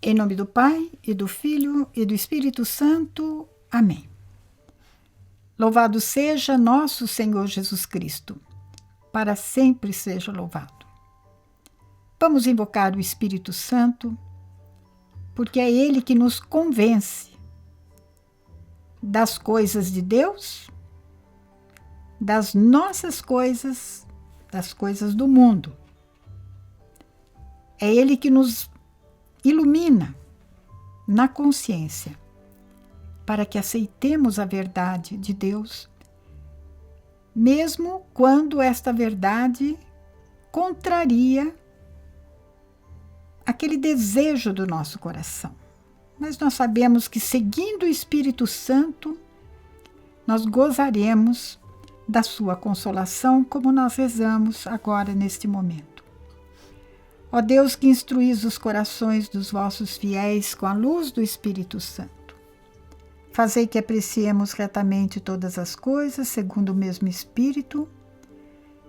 Em nome do Pai, e do Filho, e do Espírito Santo. Amém. Louvado seja nosso Senhor Jesus Cristo. Para sempre seja louvado. Vamos invocar o Espírito Santo, porque é Ele que nos convence das coisas de Deus, das nossas coisas, das coisas do mundo. É Ele que nos ilumina na consciência para que aceitemos a verdade de Deus, mesmo quando esta verdade contraria aquele desejo do nosso coração. Mas nós sabemos que, seguindo o Espírito Santo, nós gozaremos da sua consolação, como nós rezamos agora neste momento. Ó Deus, que instruís os corações dos vossos fiéis com a luz do Espírito Santo, fazei que apreciemos retamente todas as coisas segundo o mesmo Espírito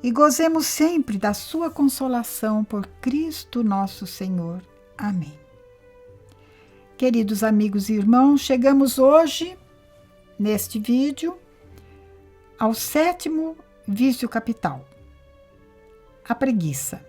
e gozemos sempre da sua consolação por Cristo nosso Senhor. Amém. Queridos amigos e irmãos, chegamos hoje, neste vídeo, ao 7º vício capital, a preguiça.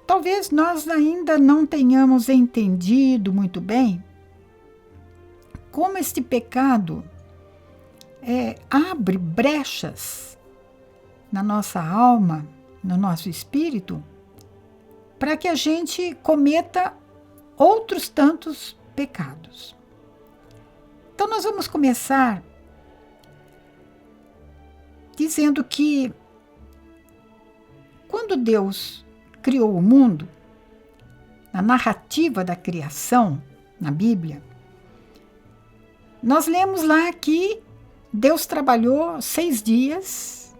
Talvez nós ainda não tenhamos entendido muito bem como este pecado abre brechas na nossa alma, no nosso espírito, para que a gente cometa outros tantos pecados. Então nós vamos começar dizendo que quando Deus criou o mundo, na narrativa da criação, na Bíblia, nós lemos lá que Deus trabalhou 6 dias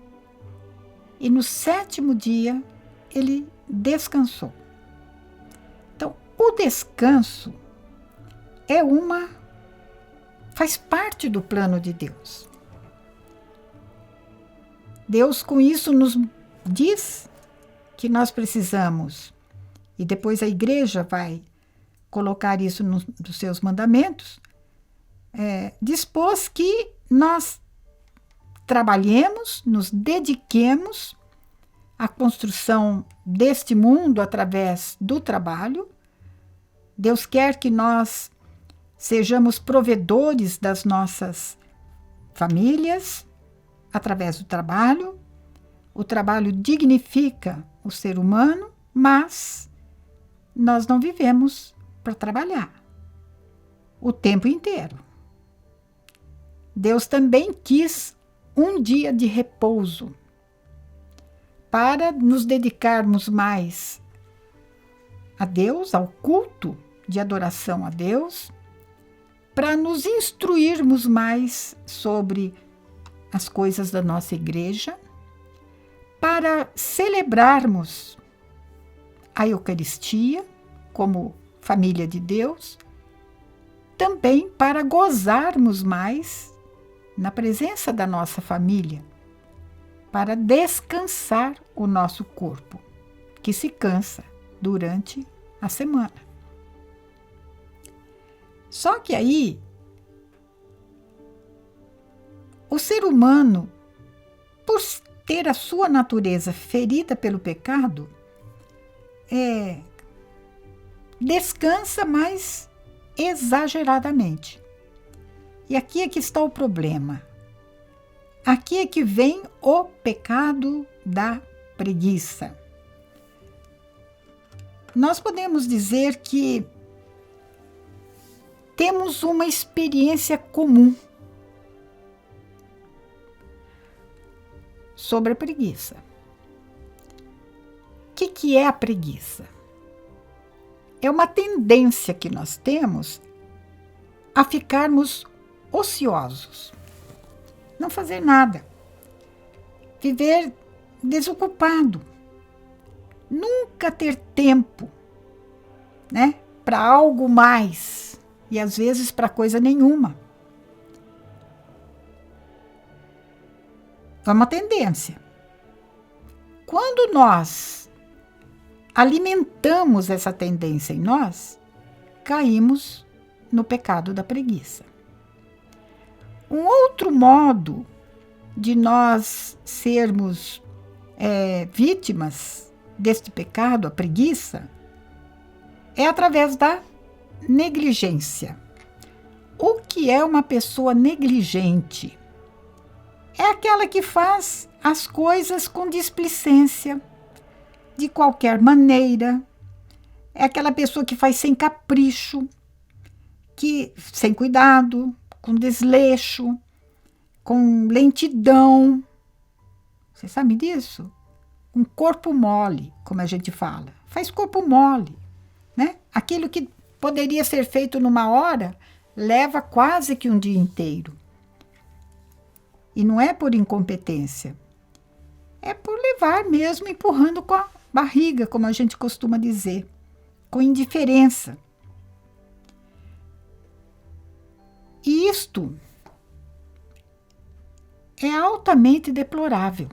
e no 7º dia ele descansou. Então, o descanso faz parte do plano de Deus. Deus com isso nos diz que nós precisamos, e depois a igreja vai colocar isso nos seus mandamentos, dispôs que nós trabalhemos, nos dediquemos à construção deste mundo através do trabalho. Deus quer que nós sejamos provedores das nossas famílias através do trabalho. O trabalho dignifica o ser humano, mas nós não vivemos para trabalhar o tempo inteiro. Deus também quis um dia de repouso para nos dedicarmos mais a Deus, ao culto de adoração a Deus, para nos instruirmos mais sobre as coisas da nossa igreja, para celebrarmos a Eucaristia como família de Deus, também para gozarmos mais na presença da nossa família, para descansar o nosso corpo, que se cansa durante a semana. Só que aí, o ser humano, por ter a sua natureza ferida pelo pecado, descansa mais exageradamente. E aqui é que está o problema. Aqui é que vem o pecado da preguiça. Nós podemos dizer que temos uma experiência comum sobre a preguiça. O que é a preguiça? É uma tendência que nós temos a ficarmos ociosos, não fazer nada, viver desocupado, Nunca ter tempo, né, para algo mais e às vezes para coisa nenhuma. É uma tendência. Quando nós alimentamos essa tendência em nós, caímos no pecado da preguiça. Um outro modo de nós sermos vítimas deste pecado, a preguiça, é através da negligência. O que é uma pessoa negligente? É aquela que faz as coisas com displicência, de qualquer maneira. É aquela pessoa que faz sem capricho, sem cuidado, com desleixo, com lentidão. Você sabe disso? Um corpo mole, como a gente fala. Faz corpo mole, né? Aquilo que poderia ser feito numa hora, leva quase que um dia inteiro. E não é por incompetência. É por levar mesmo, empurrando com a barriga, como a gente costuma dizer. Com indiferença. E isto é altamente deplorável.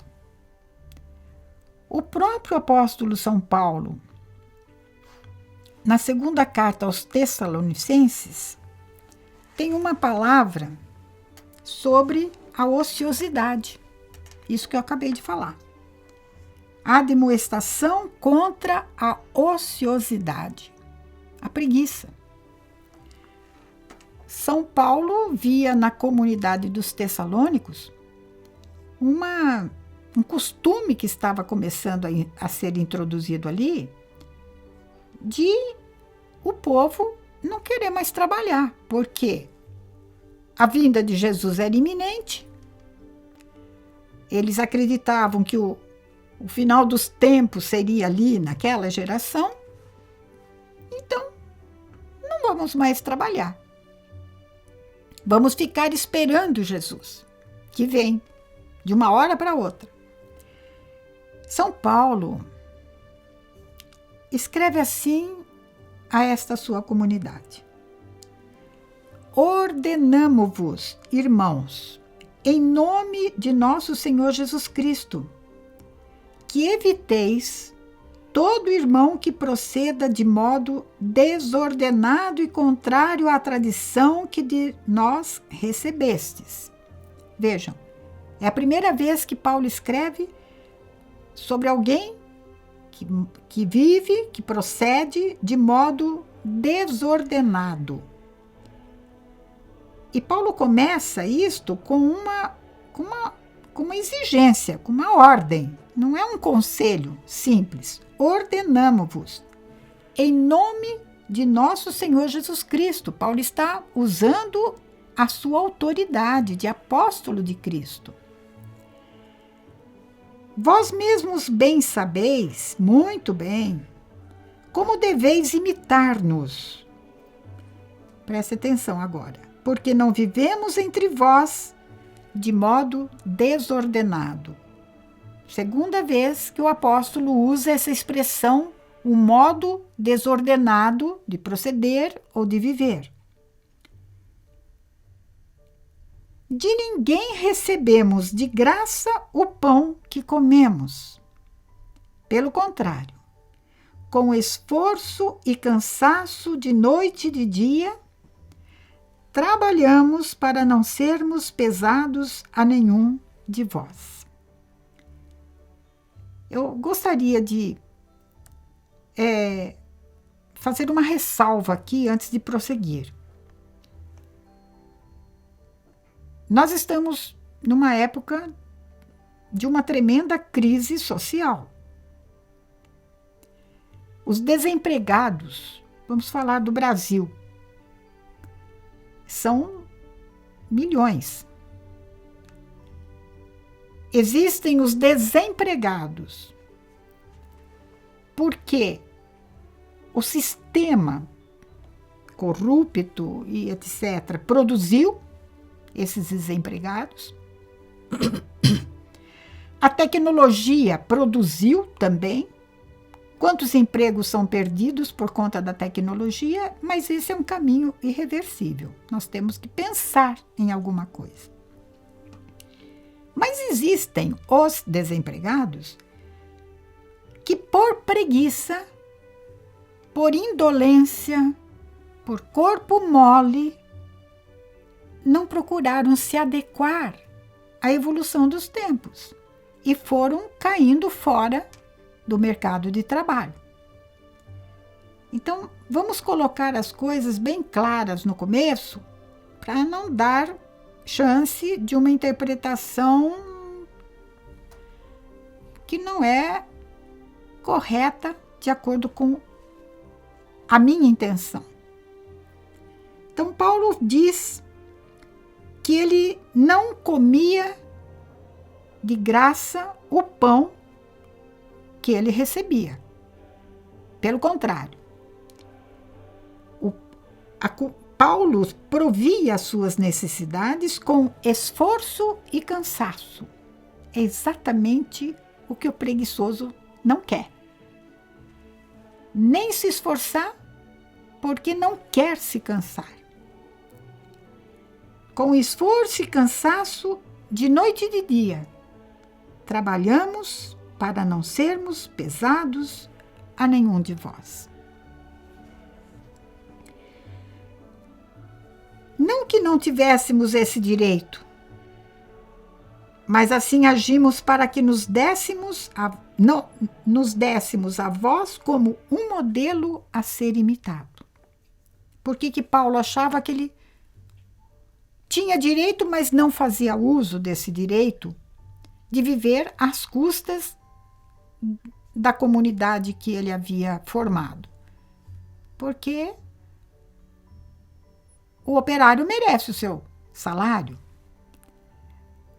O próprio apóstolo São Paulo, na segunda carta aos Tessalonicenses, tem uma palavra sobre a ociosidade. Isso que eu acabei de falar. A admoestação contra a ociosidade, a preguiça. São Paulo via na comunidade dos Tessalônicos um costume que estava começando a ser introduzido ali, de o povo não querer mais trabalhar, porque a vinda de Jesus era iminente. Eles acreditavam que o final dos tempos seria ali naquela geração. Então, não vamos mais trabalhar. Vamos ficar esperando Jesus, que vem de uma hora para outra. São Paulo escreve assim a esta sua comunidade: ordenamo-vos, irmãos, em nome de nosso Senhor Jesus Cristo, que eviteis todo irmão que proceda de modo desordenado e contrário à tradição que de nós recebestes. Vejam, é a primeira vez que Paulo escreve sobre alguém que vive, que procede de modo desordenado. E Paulo começa isto com uma exigência, com uma ordem. Não é um conselho simples. Ordenamo-vos em nome de nosso Senhor Jesus Cristo. Paulo está usando a sua autoridade de apóstolo de Cristo. Vós mesmos bem sabeis, muito bem, como deveis imitar-nos. Preste atenção agora. Porque não vivemos entre vós de modo desordenado. Segunda vez que o apóstolo usa essa expressão, o modo desordenado de proceder ou de viver. De ninguém recebemos de graça o pão que comemos. Pelo contrário, com esforço e cansaço de noite e de dia, trabalhamos para não sermos pesados a nenhum de vós. Eu gostaria de fazer uma ressalva aqui antes de prosseguir. Nós estamos numa época de uma tremenda crise social. Os desempregados, vamos falar do Brasil, são milhões. Existem os desempregados, porque o sistema corrupto e etc. produziu esses desempregados. A tecnologia produziu também Quantos empregos são perdidos por conta da tecnologia, mas esse é um caminho irreversível. Nós temos que pensar em alguma coisa. Mas existem os desempregados que, por preguiça, por indolência, por corpo mole, não procuraram se adequar à evolução dos tempos e foram caindo fora do mercado de trabalho. Então, vamos colocar as coisas bem claras no começo para não dar chance de uma interpretação que não é correta de acordo com a minha intenção. Então, Paulo diz que ele não comia de graça o pão que ele recebia. Pelo contrário, Paulo provia as suas necessidades com esforço e cansaço. É exatamente o que o preguiçoso não quer. Nem se esforçar, porque não quer se cansar. Com esforço e cansaço, de noite e de dia, trabalhamos para não sermos pesados a nenhum de vós. Não que não tivéssemos esse direito, mas assim agimos para que nos dessemos a vós como um modelo a ser imitado. Por que Paulo achava que ele tinha direito, mas não fazia uso desse direito de viver às custas da comunidade que ele havia formado? Porque o operário merece o seu salário.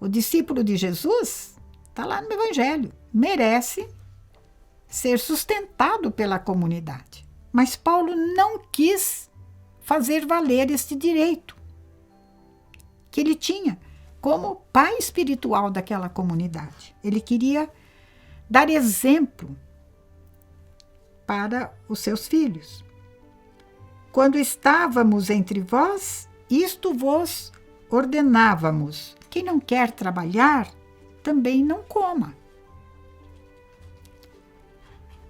O discípulo de Jesus, está lá no Evangelho, merece ser sustentado pela comunidade. Mas Paulo não quis fazer valer este direito que ele tinha como pai espiritual daquela comunidade. Ele queria dar exemplo para os seus filhos. Quando estávamos entre vós, isto vos ordenávamos: quem não quer trabalhar, também não coma.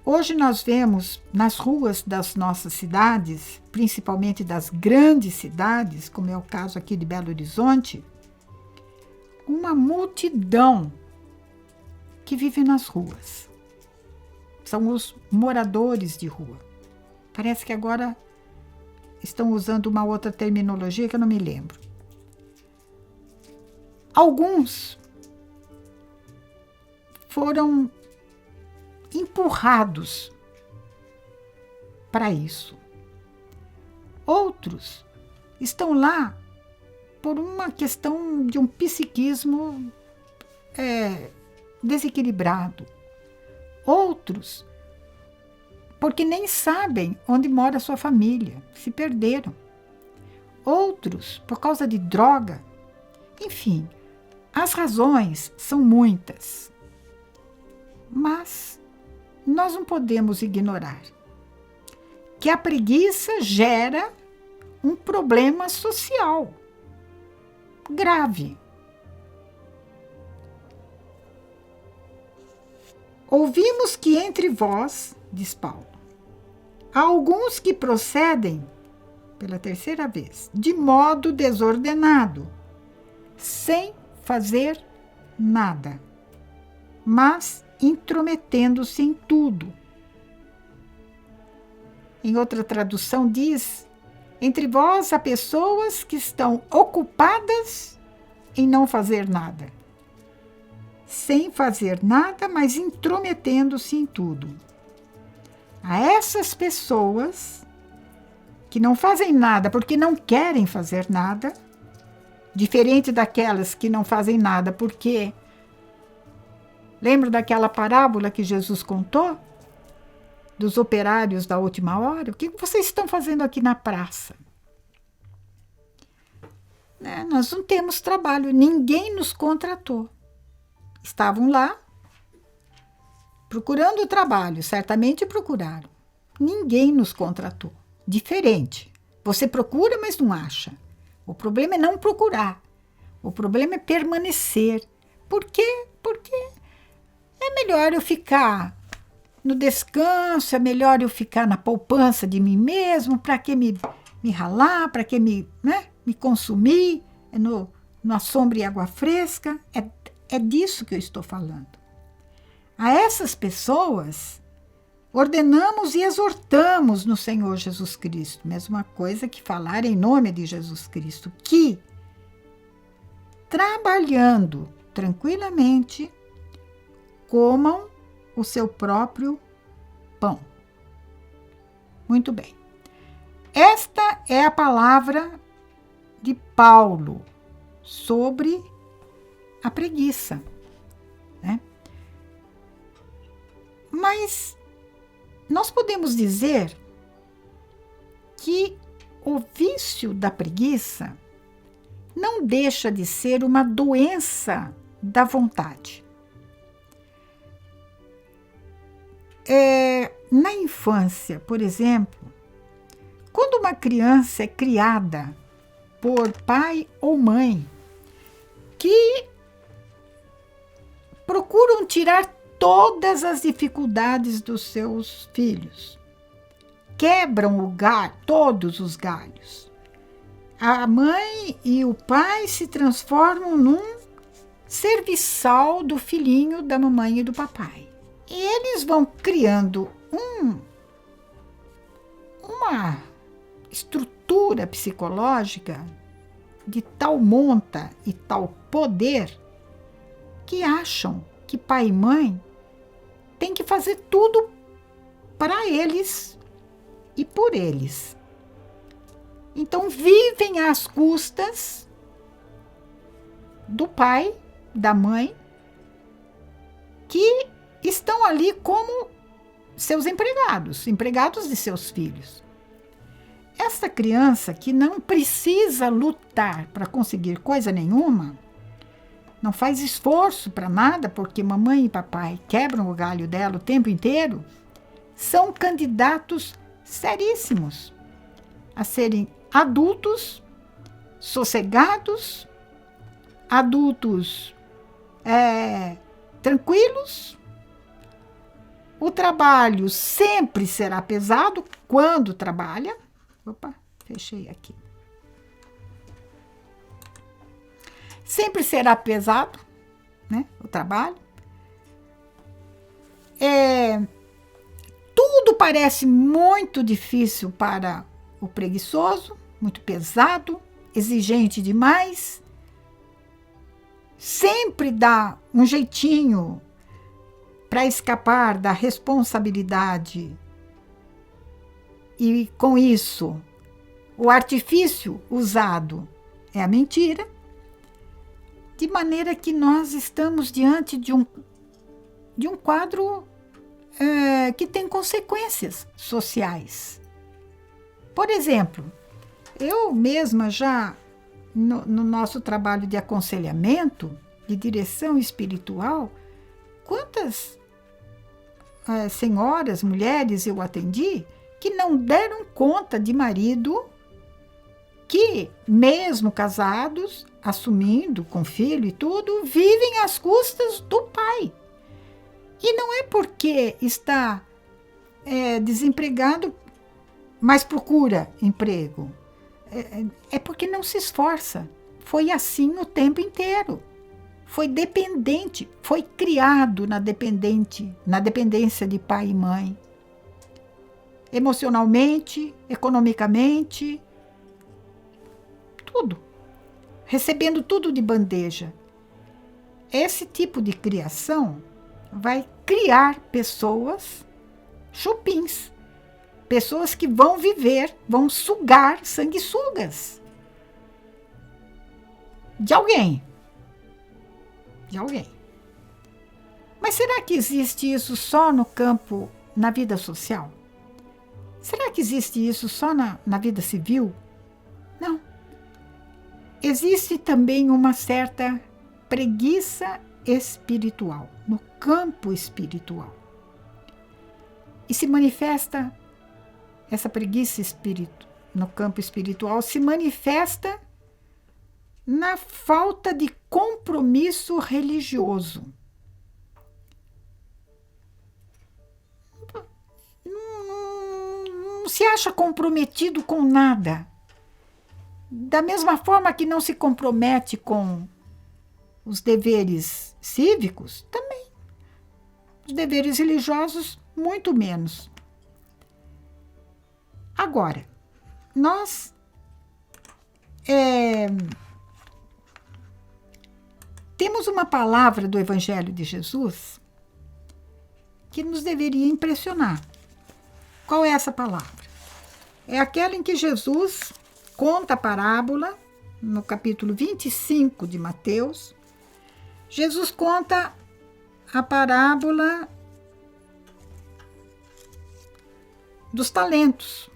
Hoje nós vemos nas ruas das nossas cidades, principalmente das grandes cidades, como é o caso aqui de Belo Horizonte, uma multidão que vive nas ruas. São os moradores de rua. Parece que agora estão usando uma outra terminologia que eu não me lembro. Alguns foram empurrados para isso. Outros estão lá por uma questão de um psiquismo desequilibrado. Outros porque nem sabem onde mora a sua família, se perderam. Outros por causa de droga. Enfim, as razões são muitas. Mas nós não podemos ignorar que a preguiça gera um problema social grave. Ouvimos que entre vós, diz Paulo, há alguns que procedem, pela terceira vez, de modo desordenado, sem fazer nada, mas intrometendo-se em tudo. Em outra tradução diz: entre vós há pessoas que estão ocupadas em não fazer nada. Sem fazer nada, mas intrometendo-se em tudo. A essas pessoas que não fazem nada porque não querem fazer nada, diferente daquelas que não fazem nada porque... Lembra daquela parábola que Jesus contou? Dos operários da última hora? O que vocês estão fazendo aqui na praça? Nós não temos trabalho, ninguém nos contratou. Estavam lá procurando o trabalho, certamente procuraram. Ninguém nos contratou. Diferente. Você procura, mas não acha. O problema é não procurar. O problema é permanecer. Por quê? Porque é melhor eu ficar no descanso, é melhor eu ficar na poupança de mim mesmo, para que me ralar, para que me consumir na sombra e água fresca. É disso que eu estou falando. A essas pessoas, ordenamos e exortamos no Senhor Jesus Cristo, mesma coisa que falar em nome de Jesus Cristo, que, trabalhando tranquilamente, comam o seu próprio pão. Muito bem. Esta é a palavra de Paulo sobre a preguiça, né? Mas nós podemos dizer que o vício da preguiça não deixa de ser uma doença da vontade. Na infância, por exemplo, quando uma criança é criada por pai ou mãe que procuram tirar todas as dificuldades dos seus filhos, quebram todos os galhos. A mãe e o pai se transformam num serviçal do filhinho da mamãe e do papai. E eles vão criando uma estrutura psicológica de tal monta e tal poder que acham que pai e mãe têm que fazer tudo para eles e por eles. Então vivem às custas do pai, da mãe, que estão ali como seus empregados de seus filhos. Essa criança que não precisa lutar para conseguir coisa nenhuma, não faz esforço para nada, porque mamãe e papai quebram o galho dela o tempo inteiro, são candidatos seríssimos a serem adultos sossegados, adultos tranquilos. O trabalho sempre será pesado quando trabalha. Opa, fechei aqui. Sempre será pesado, né, o trabalho. Tudo parece muito difícil para o preguiçoso, muito pesado, exigente demais. Sempre dá um jeitinho para escapar da responsabilidade. E com isso, o artifício usado é a mentira, de maneira que nós estamos diante de um quadro que tem consequências sociais. Por exemplo, eu mesma já, no nosso trabalho de aconselhamento, de direção espiritual, quantas senhoras, mulheres eu atendi que não deram conta de marido que, mesmo casados, assumindo com filho e tudo, vivem às custas do pai. E não é porque está desempregado, mas procura emprego. É porque não se esforça. Foi assim o tempo inteiro. Foi dependente, foi criado na dependência de pai e mãe. Emocionalmente, economicamente, tudo. Recebendo tudo de bandeja. Esse tipo de criação vai criar pessoas chupins. Pessoas que vão viver, vão sugar sanguessugas de alguém. De alguém. Mas será que existe isso só no campo, na vida social? Será que existe isso só na vida civil? Não. Existe também uma certa preguiça espiritual, no campo espiritual. E se manifesta, essa preguiça no campo espiritual, se manifesta na falta de compromisso religioso. Não se acha comprometido com nada. Da mesma forma que não se compromete com os deveres cívicos, também. Os deveres religiosos, muito menos. Agora, nós temos uma palavra do Evangelho de Jesus que nos deveria impressionar. Qual é essa palavra? É aquela em que Jesus conta a parábola, no capítulo 25 de Mateus. Jesus conta a parábola dos talentos.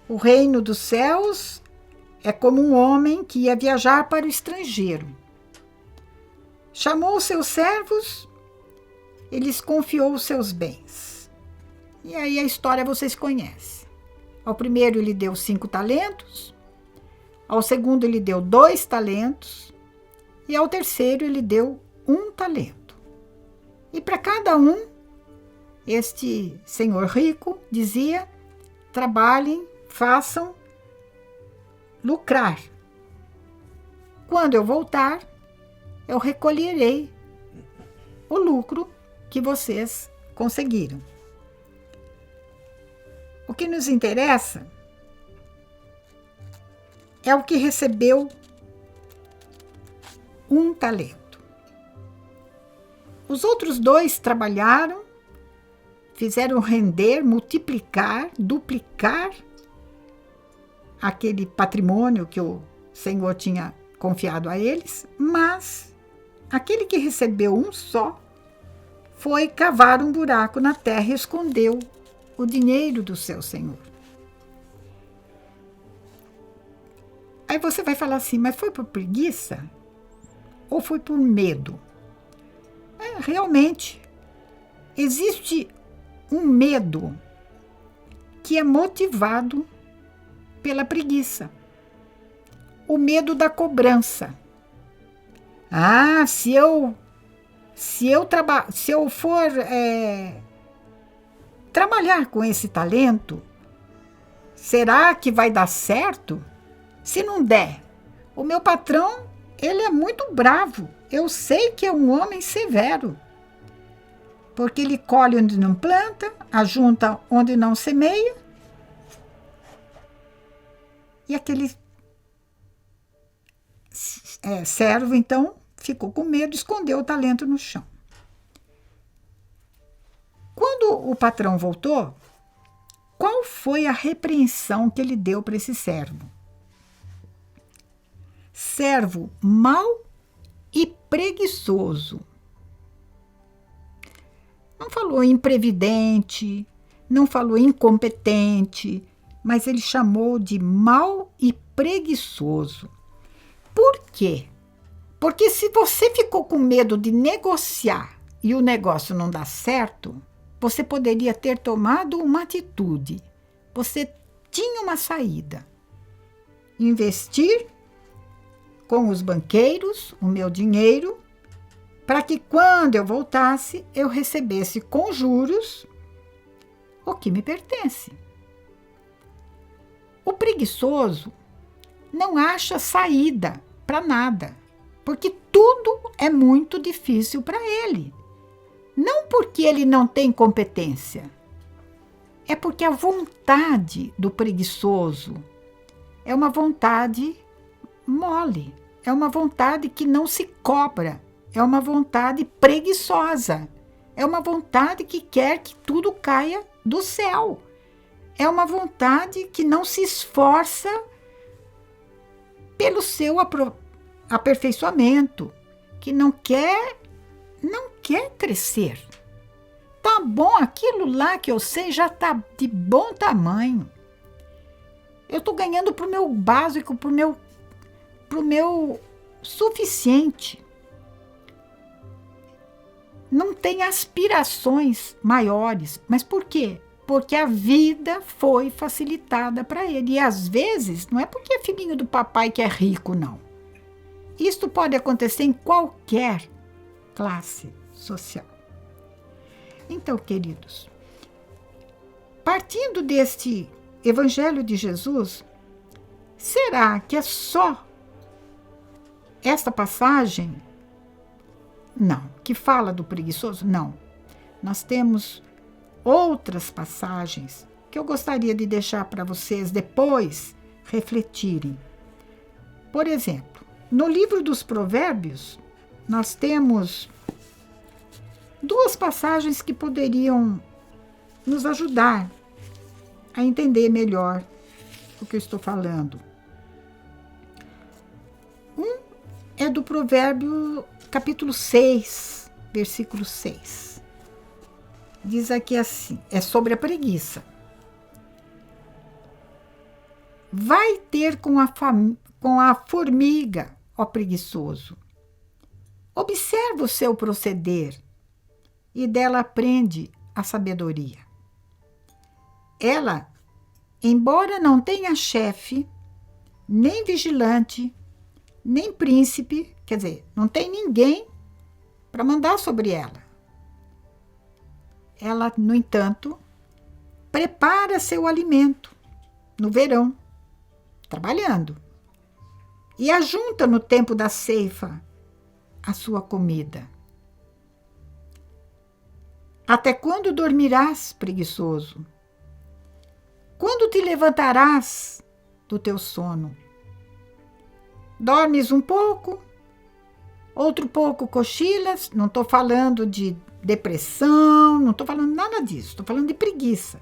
O reino dos céus é como um homem que ia viajar para o estrangeiro. Chamou os seus servos e lhes confiou os seus bens. E aí a história vocês conhecem. Ao primeiro ele deu 5 talentos, ao segundo ele deu 2 talentos e ao terceiro ele deu 1 talento. E para cada um, este senhor rico dizia: trabalhem, façam lucrar. Quando eu voltar, eu recolherei o lucro que vocês conseguiram. O que nos interessa é o que recebeu 1 talento. Os outros 2 trabalharam, fizeram render, multiplicar, duplicar aquele patrimônio que o Senhor tinha confiado a eles, mas aquele que recebeu 1 só foi cavar um buraco na terra e escondeu o dinheiro do seu senhor. Aí você vai falar assim, mas foi por preguiça ou foi por medo? Realmente, existe um medo que é motivado pela preguiça. O medo da cobrança. Se eu for trabalhar com esse talento, será que vai dar certo? Se não der, o meu patrão, ele é muito bravo. Eu sei que é um homem severo, porque ele colhe onde não planta, ajunta onde não semeia. E aquele servo, então, ficou com medo, escondeu o talento no chão. Quando o patrão voltou, qual foi a repreensão que ele deu para esse servo? Servo mau e preguiçoso. Não falou imprevidente, não falou incompetente, mas ele chamou de mau e preguiçoso. Por quê? Porque se você ficou com medo de negociar e o negócio não dá certo, você poderia ter tomado uma atitude. Você tinha uma saída. Investir com os banqueiros o meu dinheiro, para que quando eu voltasse, eu recebesse com juros o que me pertence. O preguiçoso não acha saída para nada, porque tudo é muito difícil para ele. Não porque ele não tem competência, é porque a vontade do preguiçoso é uma vontade mole, é uma vontade que não se cobra, é uma vontade preguiçosa, é uma vontade que quer que tudo caia do céu, é uma vontade que não se esforça pelo seu aperfeiçoamento, que não quer crescer. Tá bom, aquilo lá que eu sei já tá de bom tamanho. Eu estou ganhando pro meu básico, pro meu suficiente. não tem aspirações maiores. Mas por quê? Porque a vida foi facilitada para ele. E às vezes, não é porque é filhinho do papai que é rico, não. Isto pode acontecer em qualquer classe social. Então, queridos, partindo deste Evangelho de Jesus, será que é só esta passagem? Não. Que fala do preguiçoso? Não. Nós temos outras passagens que eu gostaria de deixar para vocês depois refletirem. Por exemplo, no livro dos Provérbios, nós temos 2 passagens que poderiam nos ajudar a entender melhor o que eu estou falando. Um é do Provérbio capítulo 6, versículo 6. Diz aqui assim, é sobre a preguiça. Vai ter com a formiga, ó preguiçoso. Observa o seu proceder e dela aprende a sabedoria. Ela, embora não tenha chefe, nem vigilante, nem príncipe, quer dizer, não tem ninguém para mandar sobre ela. Ela, no entanto, prepara seu alimento no verão, trabalhando, e ajunta no tempo da ceifa a sua comida. Até quando dormirás, preguiçoso? Quando te levantarás do teu sono? Dormes um pouco, outro pouco cochilas. Não estou falando de depressão, não estou falando nada disso, estou falando de preguiça.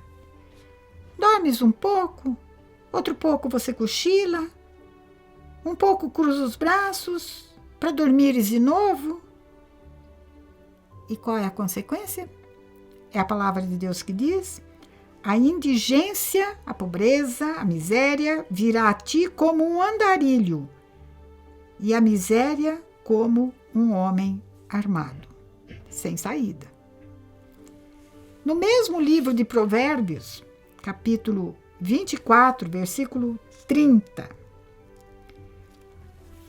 Dormes um pouco, outro pouco você cochila, um pouco cruza os braços para dormires de novo. E qual é a consequência? É a palavra de Deus que diz: a indigência, a pobreza, a miséria virá a ti como um andarilho, e a miséria como um homem armado, sem saída. No mesmo livro de Provérbios, capítulo 24, versículo 30.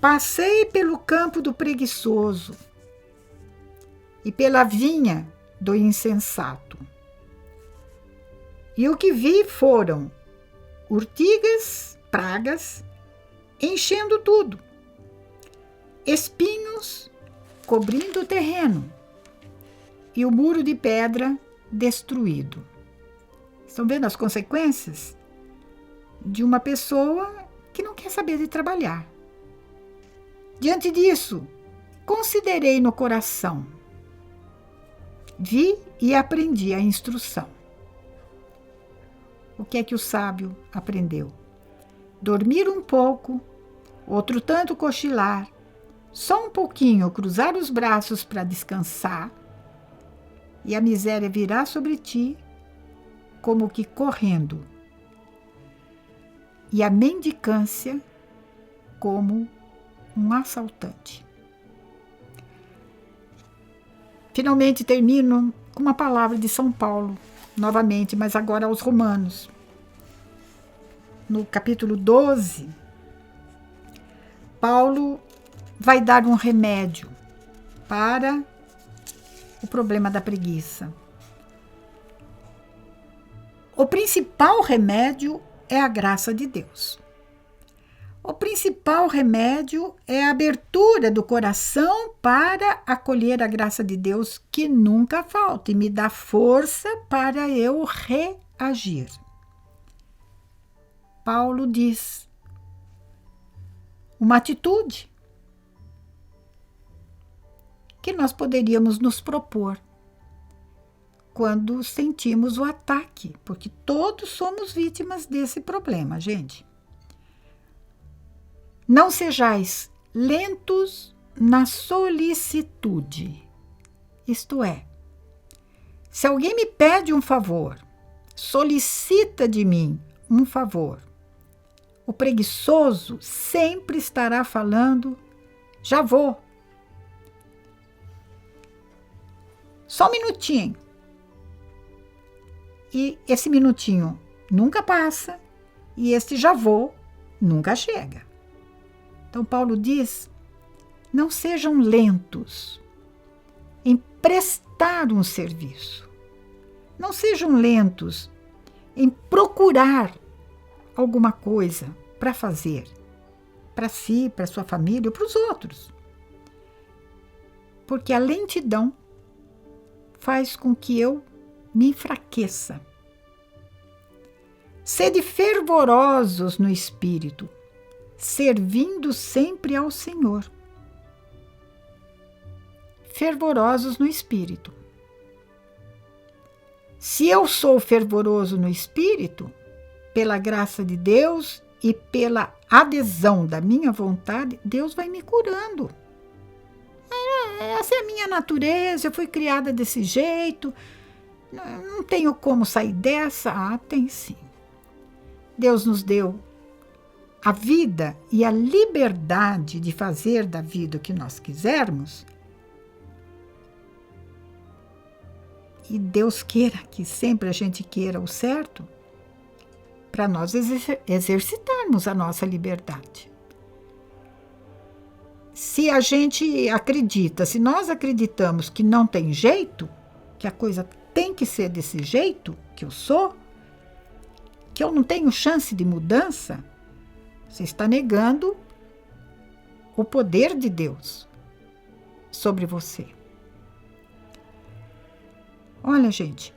Passei pelo campo do preguiçoso e pela vinha do insensato. E o que vi foram urtigas, pragas, enchendo tudo, espinhos cobrindo o terreno e o muro de pedra destruído. Estão vendo as consequências de uma pessoa que não quer saber de trabalhar? Diante disso, considerei no coração, vi e aprendi a instrução. O que é que o sábio aprendeu? Dormir um pouco, outro tanto cochilar, só um pouquinho cruzar os braços para descansar, e a miséria virá sobre ti como que correndo, e a mendicância como um assaltante. Finalmente termino com uma palavra de São Paulo, novamente, mas agora aos Romanos. No capítulo 12, Paulo vai dar um remédio para o problema da preguiça. O principal remédio é a graça de Deus. O principal remédio é a abertura do coração para acolher a graça de Deus, que nunca falta e me dá força para eu reagir. Paulo diz uma atitude que nós poderíamos nos propor quando sentimos o ataque, porque todos somos vítimas desse problema, gente. Não sejais lentos na solicitude. Isto é, se alguém me pede um favor, solicita de mim um favor, o preguiçoso sempre estará falando, já vou. Só um minutinho. E esse minutinho nunca passa, e esse já vou nunca chega. Então Paulo diz, não sejam lentos em prestar um serviço. Não sejam lentos em procurar alguma coisa para fazer, para si, para sua família ou para os outros. Porque a lentidão faz com que eu me enfraqueça. Sede fervorosos no espírito, servindo sempre ao Senhor. Fervorosos no espírito. Se eu sou fervoroso no espírito, pela graça de Deus e pela adesão da minha vontade, Deus vai me curando. Essa é a minha natureza, eu fui criada desse jeito, não tenho como sair dessa. Ah, tem sim. Deus nos deu a vida e a liberdade de fazer da vida o que nós quisermos. E Deus queira que sempre a gente queira o certo, para nós exercitarmos a nossa liberdade. Se a gente acredita, se nós acreditamos que não tem jeito, que a coisa tem que ser desse jeito que eu sou, que eu não tenho chance de mudança, você está negando o poder de Deus sobre você. Olha, gente,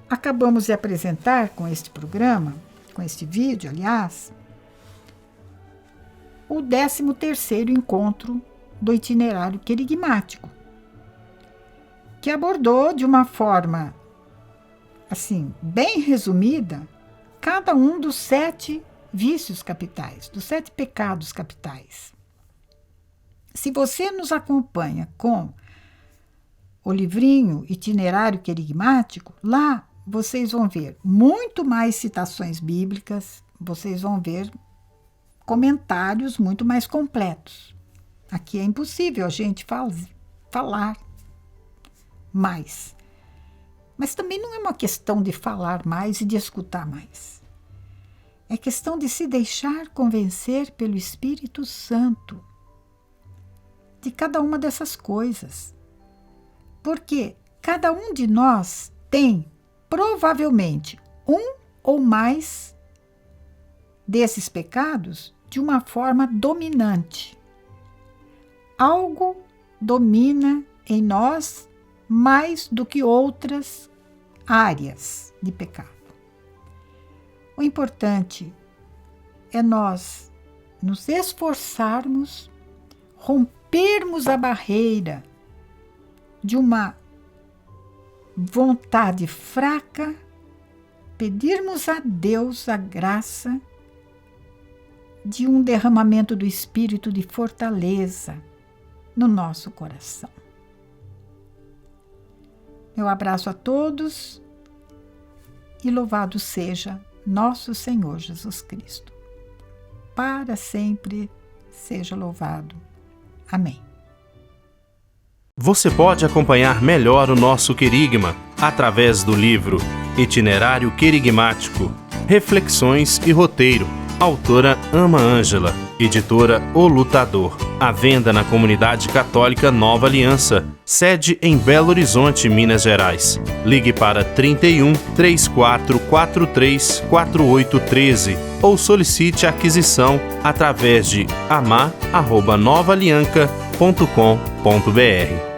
acabamos de apresentar com este programa, com este vídeo, aliás, o 13º encontro do itinerário querigmático, que abordou de uma forma, assim, bem resumida, cada um dos 7 vícios capitais, dos 7 pecados capitais. Se você nos acompanha com o livrinho Itinerário Querigmático, lá vocês vão ver muito mais citações bíblicas, vocês vão ver comentários muito mais completos. Aqui é impossível a gente falar mais. Mas também não é uma questão de falar mais e de escutar mais. É questão de se deixar convencer pelo Espírito Santo de cada uma dessas coisas. Porque cada um de nós tem, provavelmente, um ou mais desses pecados de uma forma dominante. Algo domina em nós mais do que outras áreas de pecado. O importante é nós nos esforçarmos, rompermos a barreira de uma vontade fraca, pedirmos a Deus a graça de um derramamento do Espírito de fortaleza no nosso coração. Meu abraço a todos e louvado seja nosso Senhor Jesus Cristo. Para sempre seja louvado. Amém. Você pode acompanhar melhor o nosso querigma através do livro Itinerário Querigmático, Reflexões e Roteiro, autora Ama Ângela, editora O Lutador. À venda na Comunidade Católica Nova Aliança, sede em Belo Horizonte, Minas Gerais. Ligue para 31 3443 4813 ou solicite a aquisição através de amar@novaalianca.com.br.